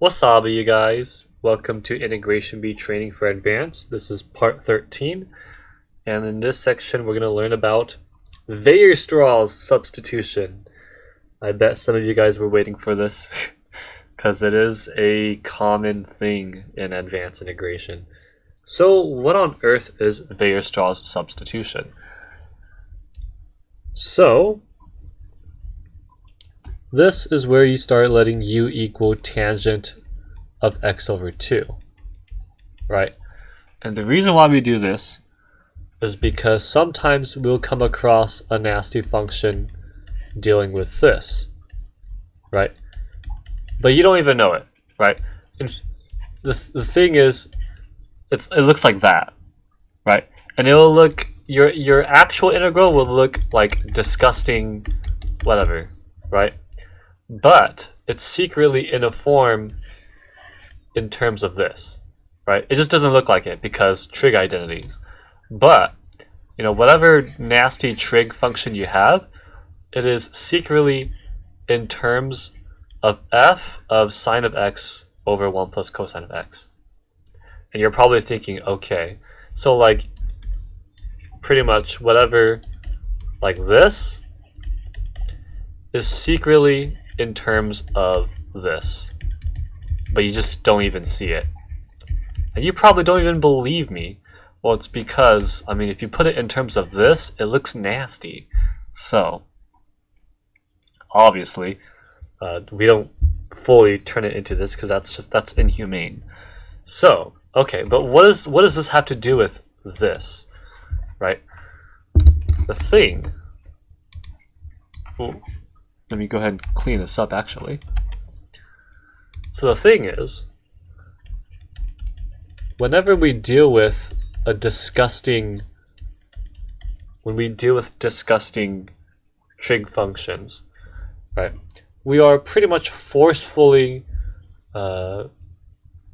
Wasabi, you guys. Welcome to Integration Bee Training for Advanced. This is part 13, and in this section we're going to learn about Weierstrass Substitution. I bet some of you guys were waiting for this because it is a common thing in advanced integration. So what on earth is Weierstrass Substitution? So this is where you start letting u equal tangent of x over 2, right? And the reason why we do this is because sometimes we'll come across a nasty function dealing with this, right? But you don't even know it, right? And the thing is, it looks like that, right? And it'll look, your actual integral will look like disgusting whatever, right? But it's secretly in a form in terms of this, right? It just doesn't look like it because trig identities. But, whatever nasty trig function you have, it is secretly in terms of f of sine of x over 1 plus cosine of x. And you're probably thinking, okay, so like pretty much whatever like this is secretly in terms of this, but you just don't even see it. And you probably don't even believe me. Well, it's because, if you put it in terms of this, it looks nasty. So, obviously, we don't fully turn it into this because that's inhumane. So, okay, but what does this have to do with this, right? The thing. Ooh. Let me go ahead and clean this up, actually. So the thing is, whenever we deal with disgusting trig functions, right, we are pretty much forcefully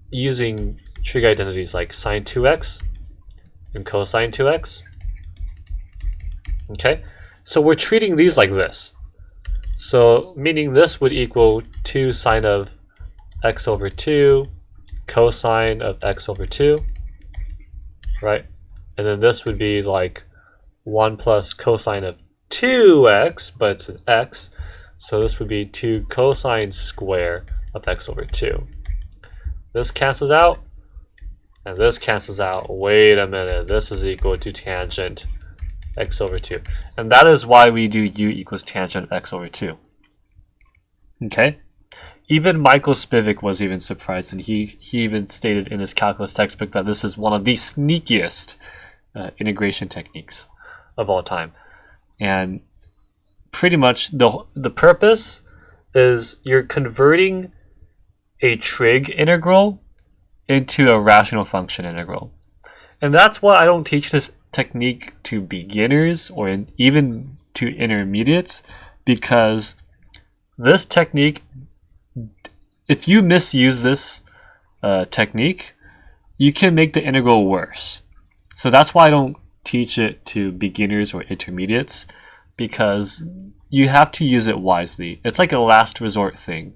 using trig identities like sine 2x and cosine 2x. Okay, so we're treating these like this. So, meaning this would equal 2 sine of x over 2 cosine of x over 2, right? And then this would be like 1 plus cosine of 2x, but it's an x. So this would be 2 cosine square of x over 2. This cancels out, and this cancels out. Wait a minute, this is equal to tangent x over 2. And that is why we do u equals tangent of x over 2. Okay? Even Michael Spivak was even surprised, and he even stated in his calculus textbook that this is one of the sneakiest integration techniques of all time. And pretty much the purpose is you're converting a trig integral into a rational function integral. And that's why I don't teach this technique to beginners or even to intermediates, because this technique, if you misuse this technique, you can make the integral worse. So that's why I don't teach it to beginners or intermediates, because you have to use it wisely. It's like a last resort thing,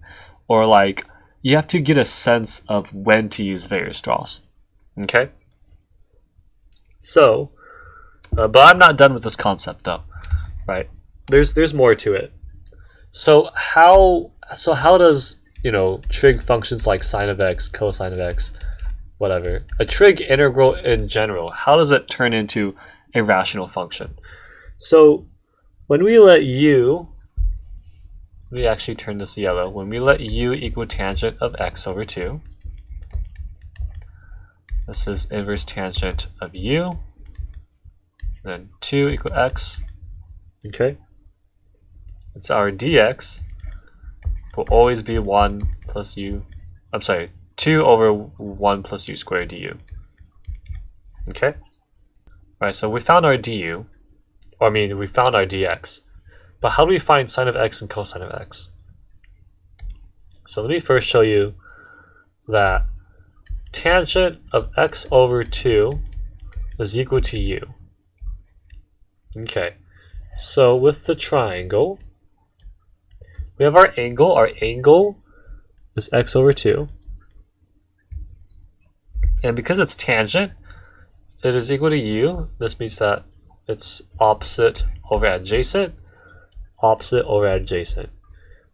or like you have to get a sense of when to use Weierstrass. Okay? So, but I'm not done with this concept though, right? There's more to it. So how does trig functions like sine of x, cosine of x, whatever, a trig integral in general, how does it turn into a rational function? So when we let u, we actually turn this yellow. When we let u equal tangent of x over 2, this is inverse tangent of u. Then 2 equal x. Okay. It's our dx will always be 1 plus u. I'm sorry, 2 over 1 plus u squared du. Okay. Alright, so we found our du. We found our dx. But how do we find sine of x and cosine of x? So let me first show you that tangent of x over 2 is equal to u. Okay, so with the triangle, we have our angle. Our angle is x over 2. And because it's tangent, it is equal to u. This means that it's opposite over adjacent, opposite over adjacent.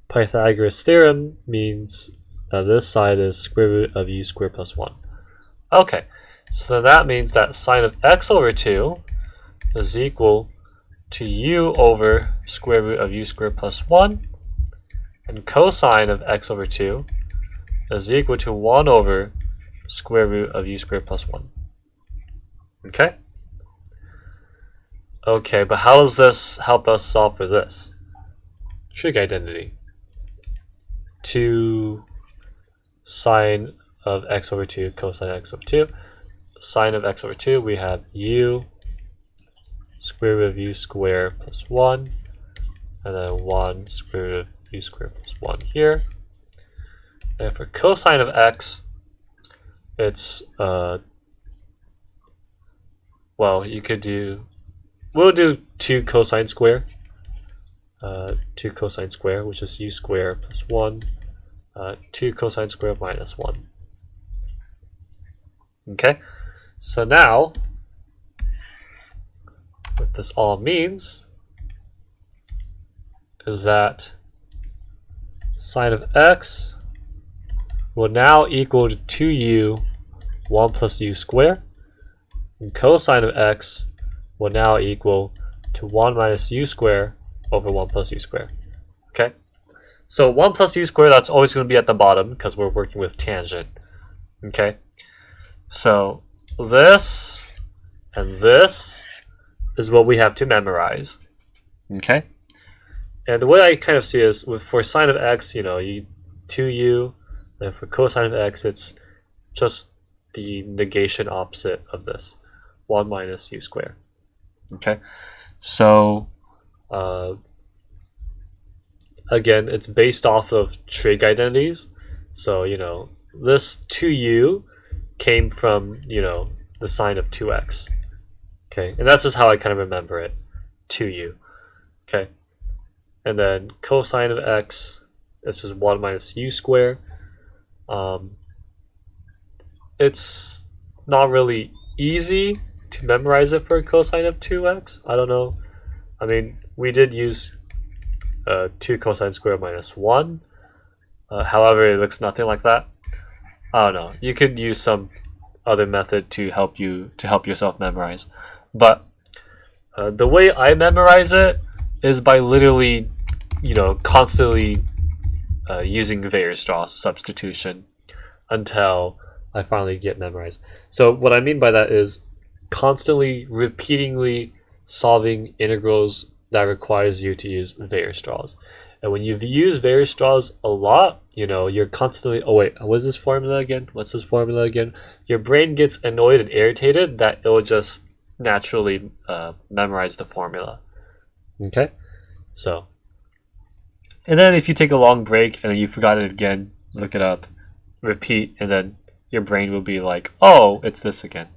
Pythagoras theorem means that this side is square root of u squared plus 1. Okay, so that means that sine of x over 2 is equal to u over square root of u squared plus 1, and cosine of x over 2 is equal to 1 over square root of u squared plus 1. Okay? Okay, but how does this help us solve for this? Trig identity. 2 sine of x over 2 cosine x over 2. Sine of x over 2, we have u square root of u squared plus 1, and then 1 square root of u squared plus 1 here. And for cosine of x, it's, well, you could do, we'll do 2 cosine square. 2 cosine square, which is u squared plus 1, 2 cosine square minus 1. Okay, so now what this all means is that sine of x will now equal to 2u 1 plus u squared, and cosine of x will now equal to 1 minus u squared over 1 plus u squared. Okay, so 1 plus u squared, that's always going to be at the bottom because we're working with tangent. Okay, so this and this is what we have to memorize. Okay, and the way I kind of see is for sine of x, you 2u, and for cosine of x, it's just the negation opposite of this, 1 minus u squared. Okay, so again, it's based off of trig identities. So, this 2u came from, the sine of 2x. Okay, and that's just how I kind of remember it, 2u. Okay, and then cosine of x, this is 1 minus u squared. It's not really easy to memorize it for cosine of 2x. I don't know. I mean, we did use 2 cosine squared minus 1. However, it looks nothing like that. I don't know. You could use some other method to help yourself memorize. But the way I memorize it is by literally, constantly using Weierstrass substitution until I finally get memorized. So what I mean by that is constantly, repeatedly solving integrals that requires you to use Weierstrass. And when you use Weierstrass a lot, you're constantly, oh wait, what's this formula again? What's this formula again? Your brain gets annoyed and irritated that it will just naturally memorize the formula. Okay? So, and then if you take a long break and you forgot it again, look it up, repeat, and then your brain will be like, oh, it's this again.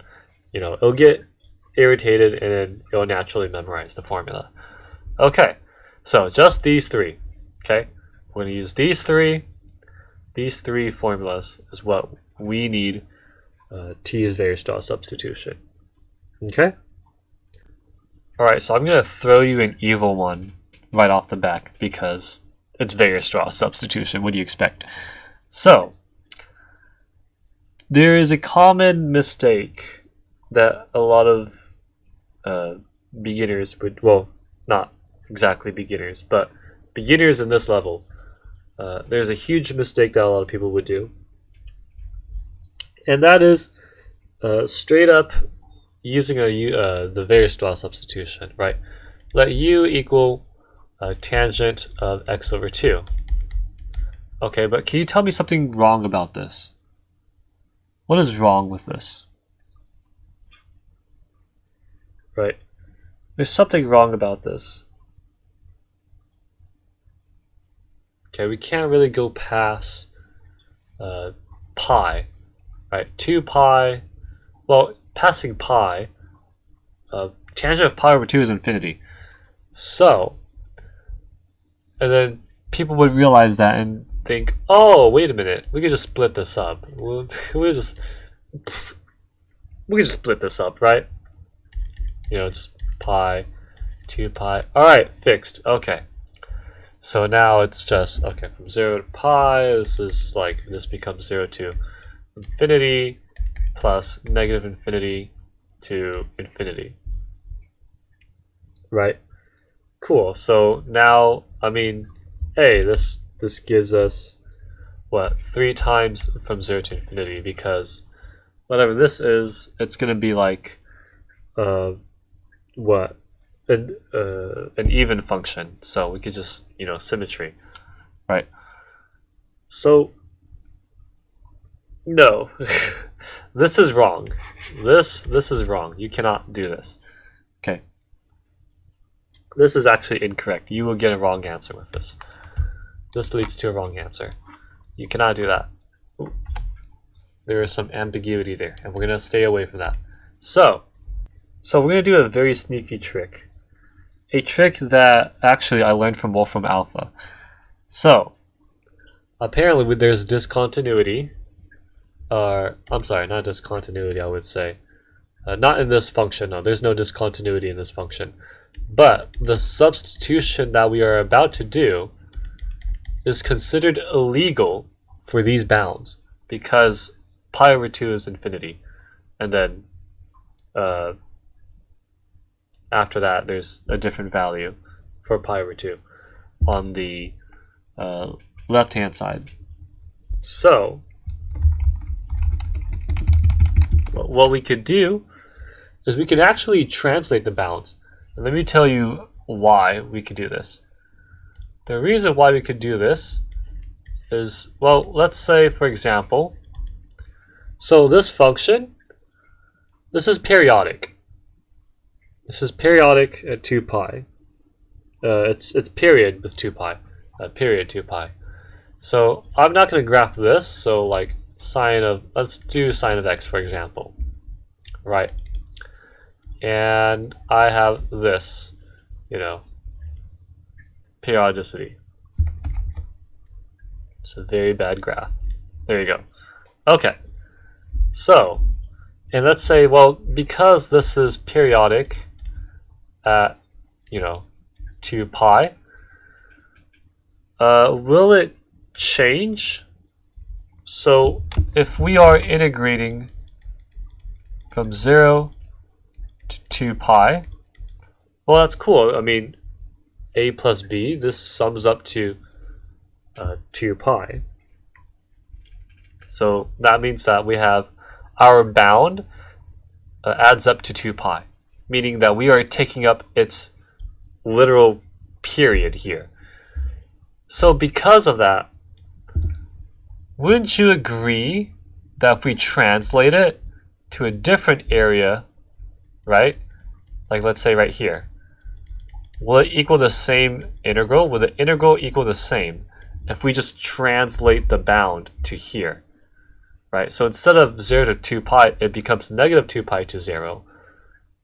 It'll get irritated and then it'll naturally memorize the formula. Okay, so just these three. Okay, we're going to use these three. These three formulas is what we need to use Weierstrass substitution. Okay? Alright, so I'm going to throw you an evil one right off the bat because it's Weierstrass substitution. What do you expect? So, there is a common mistake that a lot of beginners would, well, not exactly beginners, but beginners in this level, there's a huge mistake that a lot of people would do. And that is straight up using the Weierstrass substitution, right? Let u equal tangent of x over 2. Okay, but can you tell me something wrong about this? What is wrong with this? Right. There's something wrong about this. Okay, we can't really go past pi, right? 2 pi, well, passing pi, tangent of pi over 2 is infinity. So, and then people would realize that and think, oh, wait a minute, we could just split this up. We could just split this up, right? You know, just pi, 2 pi. All right, fixed. Okay. So now it's just, okay, from 0 to pi, this becomes 0 to infinity plus negative infinity to infinity. Right? Cool. So now, I mean, hey, this gives us, what, 3 times from 0 to infinity, because whatever this is, it's going to be like, what? An even function, so we could just, you know, symmetry, right? So no, this is wrong. This is wrong. You cannot do this. Okay, this is actually incorrect. You will get a wrong answer with this. This leads to a wrong answer. You cannot do that. Ooh. There is some ambiguity there, and we're gonna stay away from that. So we're gonna do a very sneaky trick. A trick that actually I learned from WolframAlpha. So, apparently there's discontinuity. I'm sorry, not discontinuity, I would say. Not in this function, no. There's no discontinuity in this function. But the substitution that we are about to do is considered illegal for these bounds because pi over 2 is infinity. And then after that, there's a different value for pi over 2 on the left-hand side. So, what we could do is we could actually translate the bounds. And let me tell you why we could do this. The reason why we could do this is, well, let's say, for example, so this function, this is periodic. This is periodic at 2 pi. It's period with 2 pi. Period 2 pi. So I'm not going to graph this. So like let's do sine of x, for example. Right. And I have this, you know, periodicity. It's a very bad graph. There you go. Okay. So, and let's say, well, because this is periodic at, you know, 2 pi, will it change? So if we are integrating from 0 to 2 pi, well, that's cool. I mean, a plus b, this sums up to 2 pi. So that means that we have our bound adds up to 2 pi, meaning that we are taking up its literal period here. So because of that, wouldn't you agree that if we translate it to a different area, right? Like let's say right here, will it equal the same integral? Will the integral equal the same if we just translate the bound to here? Right? So instead of 0 to 2 pi, it becomes negative 2 pi to 0.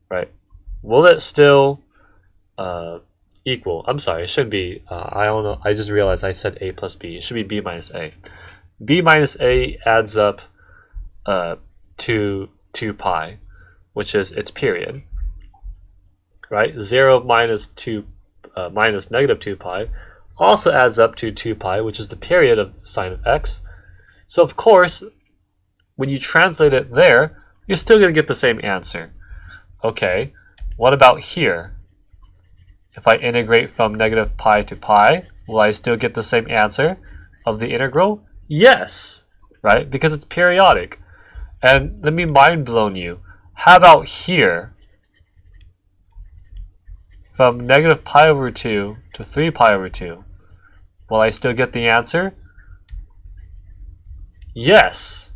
Right? Will it still equal? I'm sorry, it should be, I don't know, I just realized I said a plus b. It should be b minus a. B minus a adds up to 2 pi, which is its period. Right? 0 minus 2 minus negative 2 pi also adds up to 2 pi, which is the period of sine of x. So of course, when you translate it there, you're still going to get the same answer. Okay, what about here? If I integrate from negative pi to pi, will I still get the same answer of the integral? Yes, right? Because it's periodic. And let me mind blown you. How about here? From negative pi over 2 to 3 pi over 2. Will I still get the answer? Yes.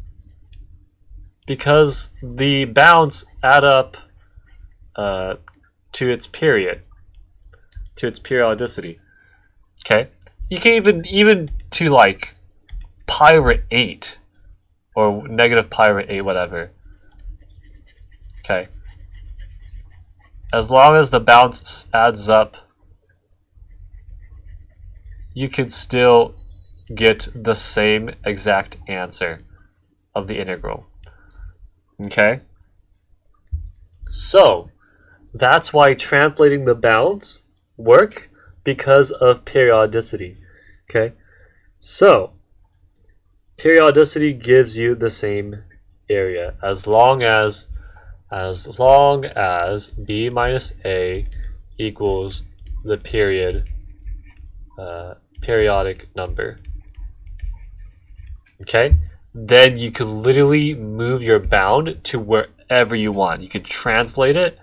Because the bounds add up to its period, to its periodicity. Okay? You can even to like pi over 8 or negative pi over 8, whatever. Okay? As long as the bounds adds up, you can still get the same exact answer of the integral. Okay? So, that's why translating the bounds work, because of periodicity. Okay? So, periodicity gives you the same area as long as b minus a equals the periodic number. Okay? Then you could literally move your bound to wherever you want. You could translate it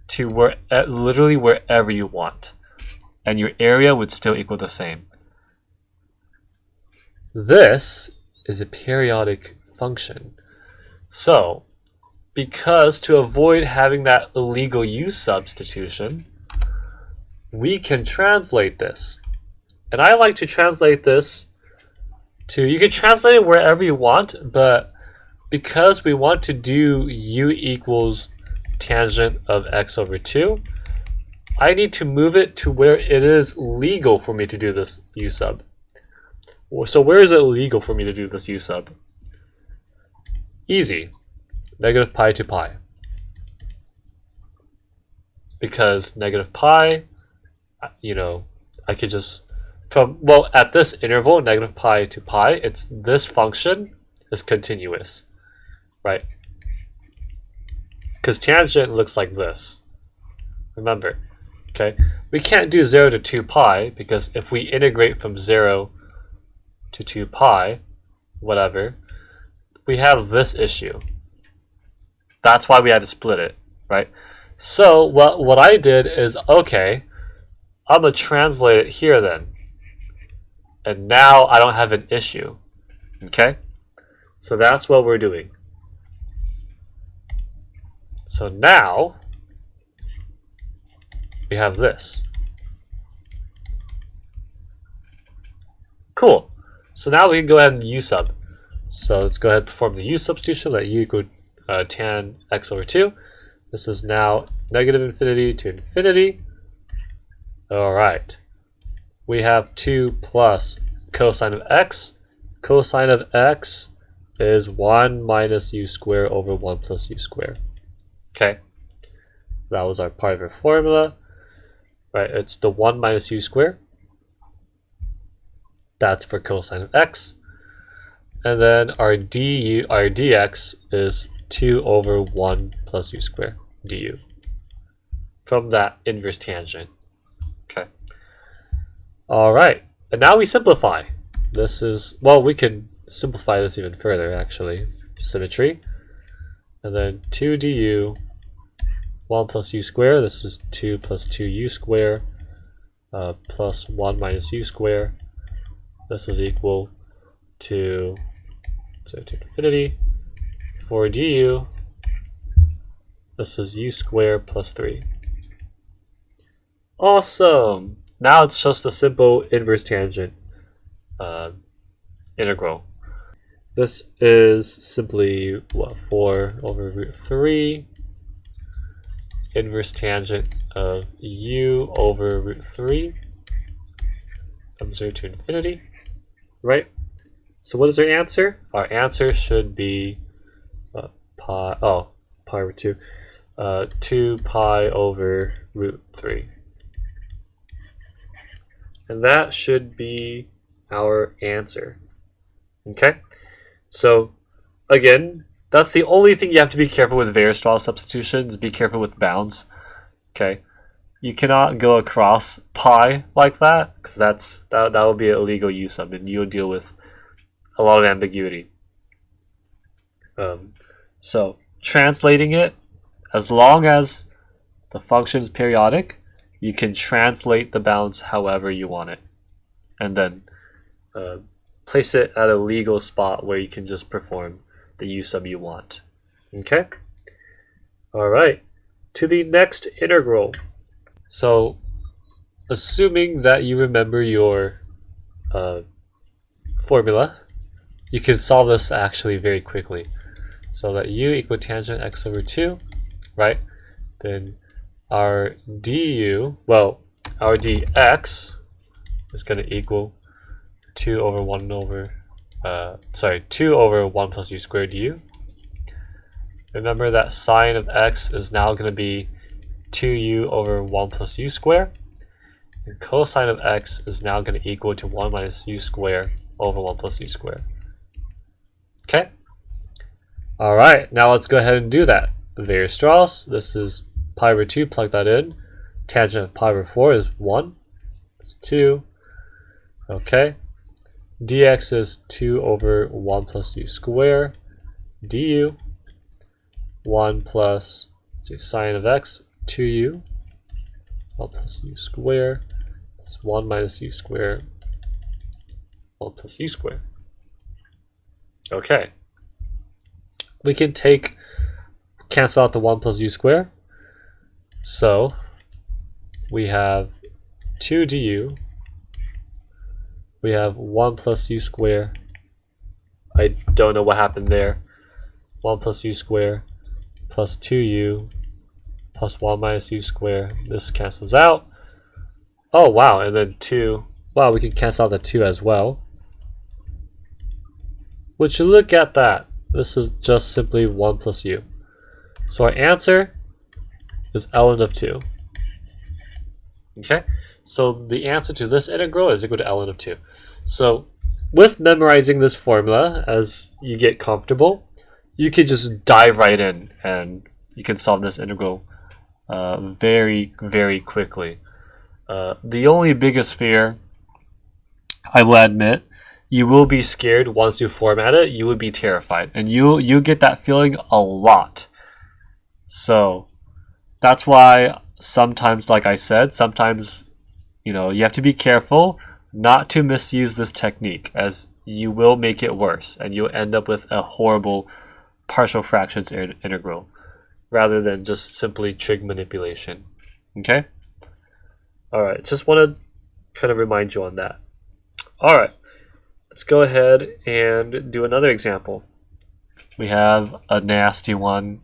to literally wherever you want, and your area would still equal the same. This is a periodic function. So, because to avoid having that illegal U substitution, we can translate this. And I like to translate this to, you can translate it wherever you want, but because we want to do U equals tangent of x over 2, I need to move it to where it is legal for me to do this U sub. So where is it legal for me to do this U sub? Easy. Negative pi to pi. Because negative pi, I could just, at this interval, negative pi to pi, this function is continuous, right? Because tangent looks like this. Remember, okay? We can't do 0 to 2 pi, because if we integrate from 0 to 2 pi, whatever, we have this issue. That's why we had to split it, right? So what I did is, okay, I'm going to translate it here then. And now I don't have an issue, okay? So that's what we're doing. So now we have this. Cool. So now we can go ahead and U sub. So let's go ahead and perform the U substitution. Let U equal tan x over 2. This is now negative infinity to infinity. All right. We have 2 plus cosine of x. Cosine of x is 1 minus u squared over 1 plus u squared. Okay. That was our part of our formula. Right, it's the 1 minus u squared. That's for cosine of x. And then our dx is 2 over 1 plus u squared du from that inverse tangent. Okay. All right. And now we simplify. This is, we can simplify this even further, actually. Symmetry. And then 2 du, 1 plus u squared. This is 2 plus 2u squared plus 1 minus u squared. This is equal to infinity. For du, this is u squared plus 3. Awesome! Now it's just a simple inverse tangent integral. This is simply 4 over root 3 inverse tangent of u over root 3 from 0 to infinity, right? So what is our answer? Our answer should be pi over 2. 2 pi over root 3. And that should be our answer. Okay? So, again, that's the only thing you have to be careful with Weierstrass substitutions. Be careful with bounds. Okay? You cannot go across pi like that, because that will be an illegal U sub, and you'll deal with a lot of ambiguity. So, translating it, as long as the function is periodic, you can translate the bounds however you want it, and then place it at a legal spot where you can just perform the U sub you want. Okay? All right. To the next integral. So, assuming that you remember your formula, you can solve this actually very quickly. So that u equal tangent x over 2, right? Then our du, our dx is going to equal 2 over 1 over, 2 over 1 plus u squared du. Remember that sine of x is now going to be 2u over 1 plus u squared. And cosine of x is now going to equal to 1 minus u squared over 1 plus u squared. Okay? Alright, now let's go ahead and do that. Weierstrass, this is pi over 2, plug that in. Tangent of pi over 4 is 1. It's 2. Okay. Dx is 2 over 1 plus u squared. Du. 1 plus, let's see, sine of x, 2u. 1 plus u squared. Plus 1 minus u squared. 1 plus u squared. Okay. We can cancel out the 1 plus u squared. So we have 2 du. We have 1 plus u squared. I don't know what happened there. 1 plus u squared plus 2u plus 1 minus u squared. This cancels out. Oh, wow. And then 2. Wow, we can cancel out the 2 as well. Would you look at that? This is just simply 1 plus u. So our answer is ln of 2. Okay? So the answer to this integral is equal to ln of 2. So with memorizing this formula, as you get comfortable, you can just dive right in and you can solve this integral very, very quickly. The only biggest fear, I will admit, you will be scared once you format it. You would be terrified, and you get that feeling a lot. So that's why sometimes, like I said, sometimes you have to be careful not to misuse this technique, as you will make it worse, and you'll end up with a horrible partial fractions integral rather than just simply trig manipulation. Okay? Alright, just want to kind of remind you on that. Alright, let's go ahead and do another example. We have a nasty one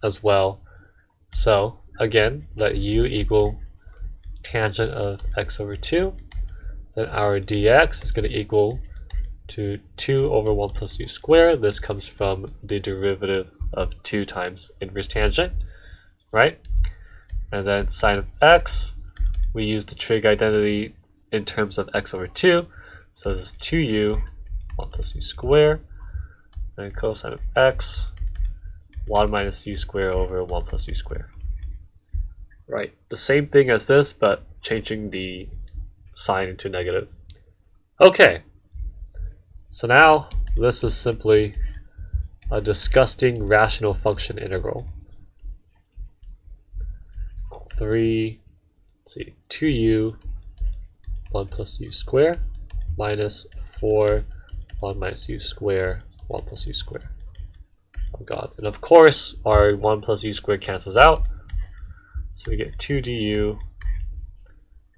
as well. So, again, let u equal tangent of x over 2. Then our dx is going to equal to 2 over 1 plus u squared. This comes from the derivative of 2 times inverse tangent, right? And then sine of x, we use the trig identity in terms of x over 2. So this is 2u, 1 plus u squared. And cosine of x, 1 minus u squared over 1 plus u squared. Right, the same thing as this, but changing the sign into negative. Okay, so now this is simply a disgusting rational function integral. 2u 1 plus u squared minus 4 1 minus u squared 1 plus u squared. Oh god, and of course our 1 plus u squared cancels out. So we get 2 du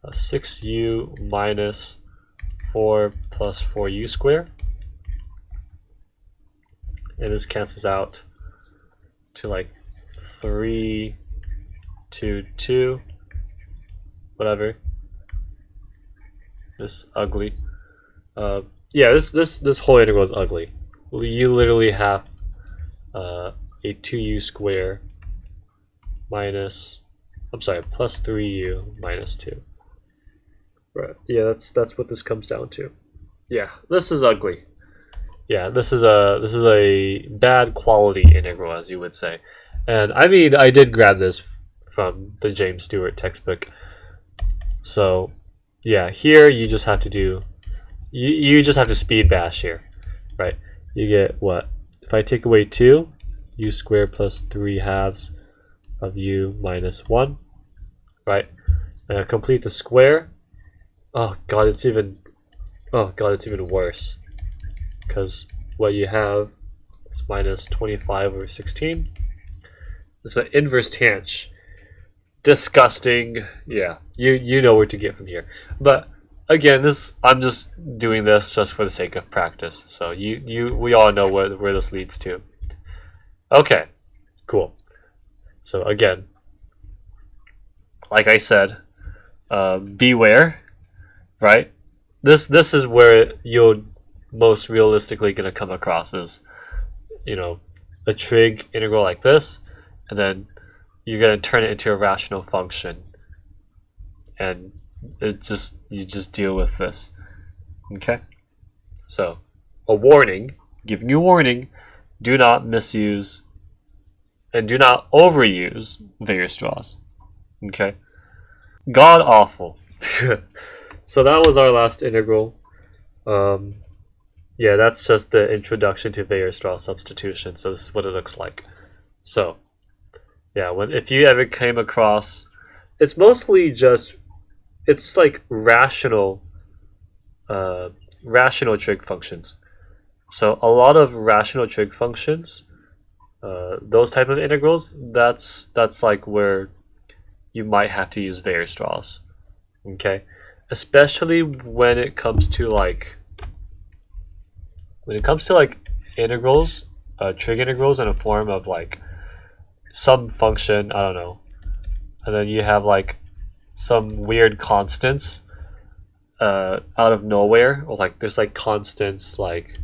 6u minus 4 plus 4u squared. And this cancels out to like 3, 2, 2, whatever. This ugly. Yeah, this whole integral is ugly. You literally have a 2u squared minus, plus 3u minus 2. Right. Yeah, that's what this comes down to. Yeah, this is ugly. Yeah, this is a bad quality integral, as you would say. And I mean, I did grab this from the James Stewart textbook. So, yeah, here you just have to do, you just have to speed bash here, right? You get what? If I take away 2, u squared plus 3 halves of u minus 1, right? And I complete the square. Oh god, it's even worse. Because what you have is minus 25 over 16. It's an inverse tangent. Disgusting. Yeah, you know where to get from here. But again, I'm just doing this just for the sake of practice. So we all know where this leads to. Okay, cool. So again, like I said, beware, right? this is where you're most realistically gonna come across is, you know, a trig integral like this, and then you're gonna turn it into a rational function, and you just deal with this. Okay, so a warning, giving you a warning: do not misuse and do not overuse Weierstrass. Okay, god awful. So that was our last integral. Yeah, that's just the introduction to Weierstrass substitution. So this is what it looks like. So yeah, if you ever came across, it's mostly just, it's like rational trig functions. So a lot of rational trig functions, those type of integrals, that's like where you might have to use Weierstrass. Okay, especially when it comes to like integrals, trig integrals in a form of like some function, I don't know, and then you have like some weird constants out of nowhere, or like there's like constants like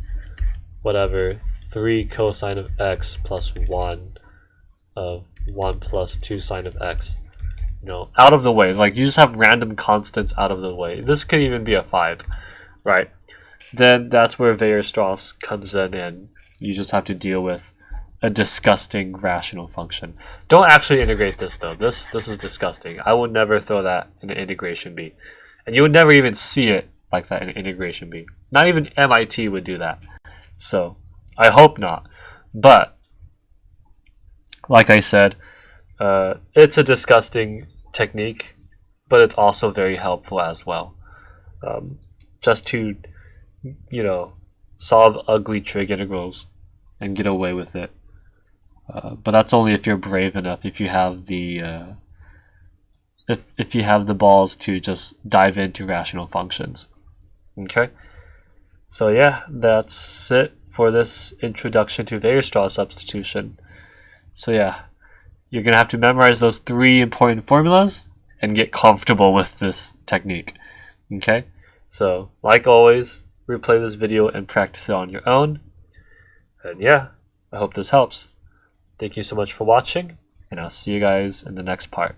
whatever 3 cosine of x plus 1 of 1 plus 2 sine of x, you know, out of the way. Like you just have random constants out of the way. This could even be a 5, right? Then that's where Weierstrass comes in, and you just have to deal with a disgusting rational function. Don't actually integrate this though. This is disgusting. I would never throw that in an integration B. And you would never even see it like that in an integration B. Not even MIT would do that. So I hope not. But like I said, it's a disgusting technique, but it's also very helpful as well. Just to, you know, solve ugly trig integrals and get away with it. But that's only if you're brave enough, if you have the if you have the balls to just dive into rational functions. Okay, so yeah, that's it for this introduction to Weierstrass substitution. So yeah, you're gonna have to memorize those 3 important formulas and get comfortable with this technique. Okay, so like always, replay this video and practice it on your own. And yeah, I hope this helps. Thank you so much for watching, and I'll see you guys in the next part.